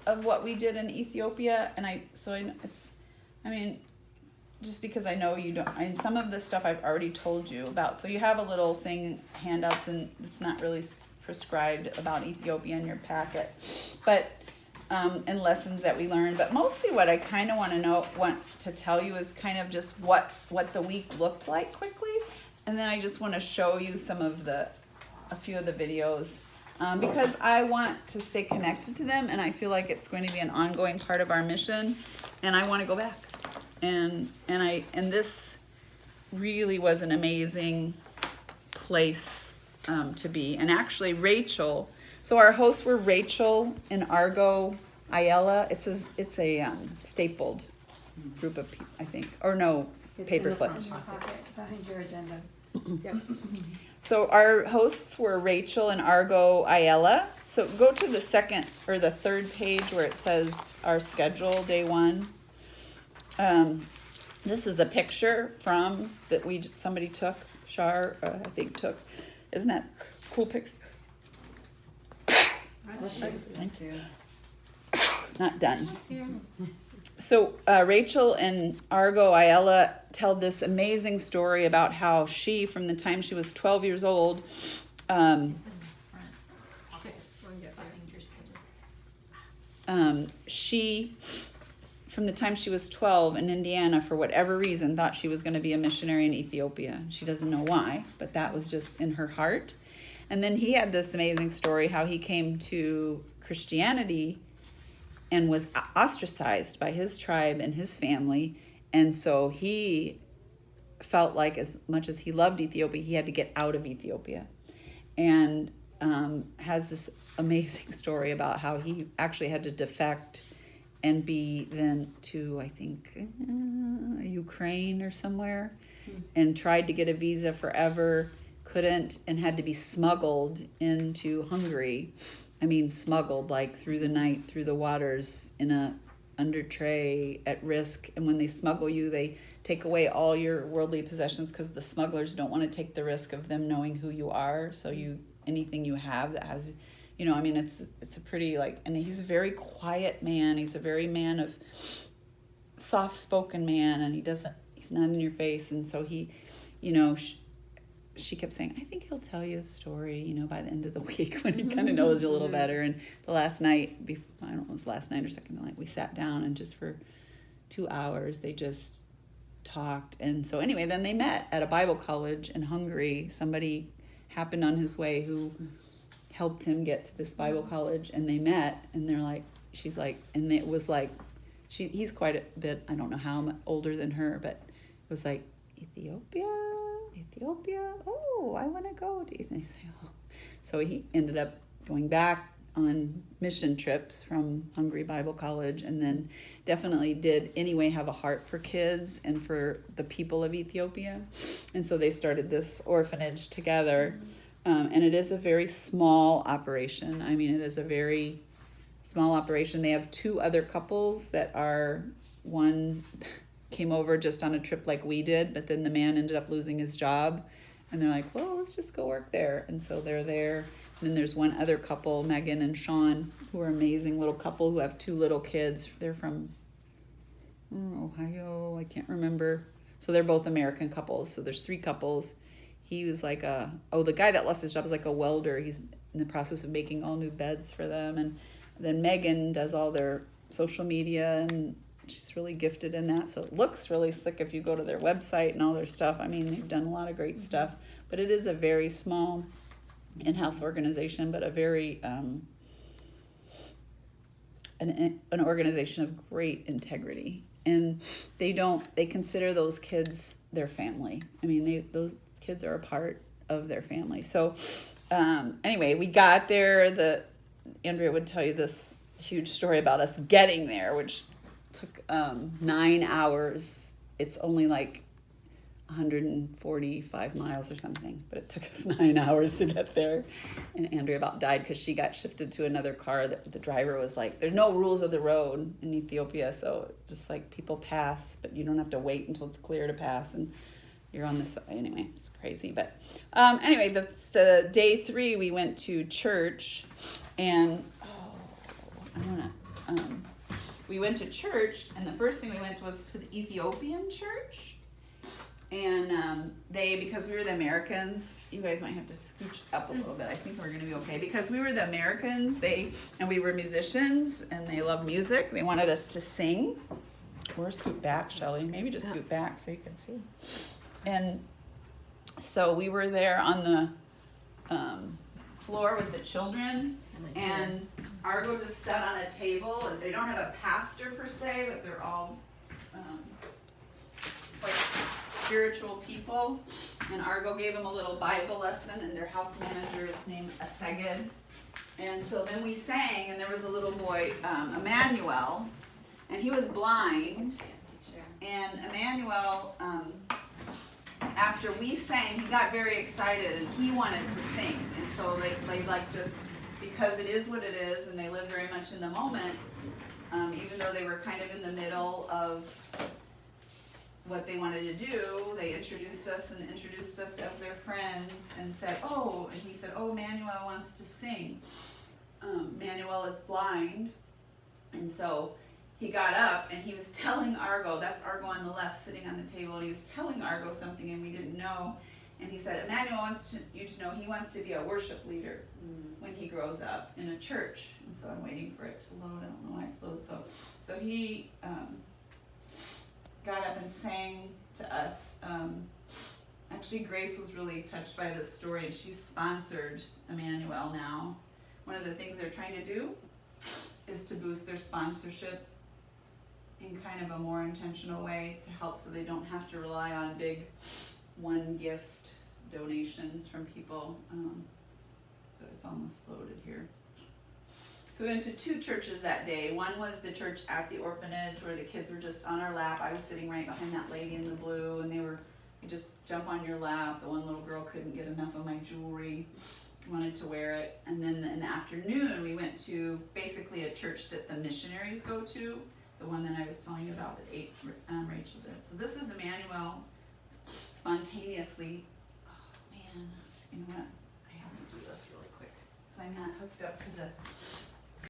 of what we did in Ethiopia, and just because I know you don't, and some of the stuff I've already told you about. So you have a little thing, handouts, and it's not really prescribed about Ethiopia in your packet, but and lessons that we learned. But mostly, what I kind of want to tell you is kind of just what the week looked like quickly, and then I just want to show you a few of the videos. Because I want to stay connected to them, and I feel like it's going to be an ongoing part of our mission, and I want to go back. And this really was an amazing place to be. And actually, Rachel. So our hosts were Rachel and Argo Ayala. It's a stapled group of people, I think, or no, paper clips. Behind your agenda. Yep. So our hosts were Rachel and Argo Ayala. So go to the second or the third page where it says our schedule, day 1. This is a picture that somebody took. Shar, I think took. Isn't that a cool picture? Thank you. Not done. So Rachel and Argo Ayala tell this amazing story about how she, from the time she was 12 years old, she, from the time she was 12 in Indiana, for whatever reason, thought she was going to be a missionary in Ethiopia. She doesn't know why, but that was just in her heart. And then he had this amazing story how he came to Christianity and was ostracized by his tribe and his family. And so he felt like, as much as he loved Ethiopia, he had to get out of Ethiopia. And has this amazing story about how he actually had to defect and be then to, I think, Ukraine or somewhere, and tried to get a visa forever, couldn't, and had to be smuggled into Hungary. I mean, smuggled, like through the night, through the waters, in a under tray, at risk. And when they smuggle you, they take away all your worldly possessions, because the smugglers don't want to take the risk of them knowing who you are. So anything you have that has, it's a pretty, and he's a very quiet man. He's a very man of soft-spoken man, and he's not in your face. And so he, she kept saying, I think he'll tell you a story, by the end of the week, when he kind of knows you a little better. And the last night, I don't know if it was last night or second night, we sat down, and just for 2 hours, they just talked. And so anyway, then they met at a Bible college in Hungary. Somebody happened on his way who helped him get to this Bible college, and they met, and she's like, and it was like, he's quite a bit, I don't know how much older than her, but it was like, Ethiopia, oh, I want to go to Ethiopia. So he ended up going back on mission trips from Hungary Bible College, and then definitely did anyway have a heart for kids and for the people of Ethiopia. And so they started this orphanage together. And it is a very small operation. I mean, it is a very small operation. They have 2 other couples one came over just on a trip like we did, but then the man ended up losing his job, and they're like, well, let's just go work there. And so they're there. And then there's one other couple, Megan and Sean, who are an amazing little couple who have 2 little kids. They're from Ohio, I can't remember. So they're both American couples. So there's 3 couples. He was like the guy that lost his job is like a welder. He's in the process of making all new beds for them. And then Megan does all their social media, and she's really gifted in that. So it looks really slick if you go to their website and all their stuff. I mean, they've done a lot of great stuff. But it is a very small in-house organization, but a very an organization of great integrity. And they consider those kids their family. I mean, those kids are a part of their family. So anyway, we got there. Andrea would tell you this huge story about us getting there, which took 9 hours. It's only like 145 miles or something, but it took us 9 hours to get there. And Andrea about died because she got shifted to another car. That the driver was like, there's no rules of the road in Ethiopia, so just like people pass, but you don't have to wait until it's clear to pass, and you're on this. Anyway, it's crazy. But anyway, the day 3 we went to church, and I want to we went to church, and the first thing we went to was to the Ethiopian church. And because we were the Americans, you guys might have to scooch up a little bit. I think we're gonna be okay. Because we were the Americans, and we were musicians, and they love music. They wanted us to sing. Or scoot back, Shelley. Maybe just scoot back so you can see. And so we were there on the floor with the children, and Argo just sat on a table, and they don't have a pastor per se, but they're all like spiritual people. And Argo gave them a little Bible lesson, and their house manager is named Aseged. And so then we sang, and there was a little boy, Emmanuel, and he was blind. And Emmanuel, after we sang, he got very excited, and he wanted to sing. And so they like just, because it is what it is, and they live very much in the moment, even though they were kind of in the middle of what they wanted to do, they introduced us as their friends, and said, and he said, Manuel wants to sing. Manuel is blind. And so he got up, and he was telling Argo, that's Argo on the left sitting on the table, and he was telling Argo something, and we didn't know. And he said, Emmanuel wants you to know he wants to be a worship leader when he grows up in a church. And so I'm waiting for it to load. I don't know why it's loaded. So he got up and sang to us. Actually, Grace was really touched by this story, and she's sponsored Emmanuel now. One of the things they're trying to do is to boost their sponsorship in kind of a more intentional way to help so they don't have to rely on big one gift donations from people. So it's almost loaded here. So we went to 2 churches that day. One was the church at the orphanage where the kids were just on our lap. I was sitting right behind that lady in the blue, and you just jump on your lap. The one little girl couldn't get enough of my jewelry, wanted to wear it. And then in the afternoon, we went to basically a church that the missionaries go to, the one that I was telling you about that Rachel did. So this is Emmanuel spontaneously. Oh man, you know what? I have to do this really quick because I'm not hooked up to the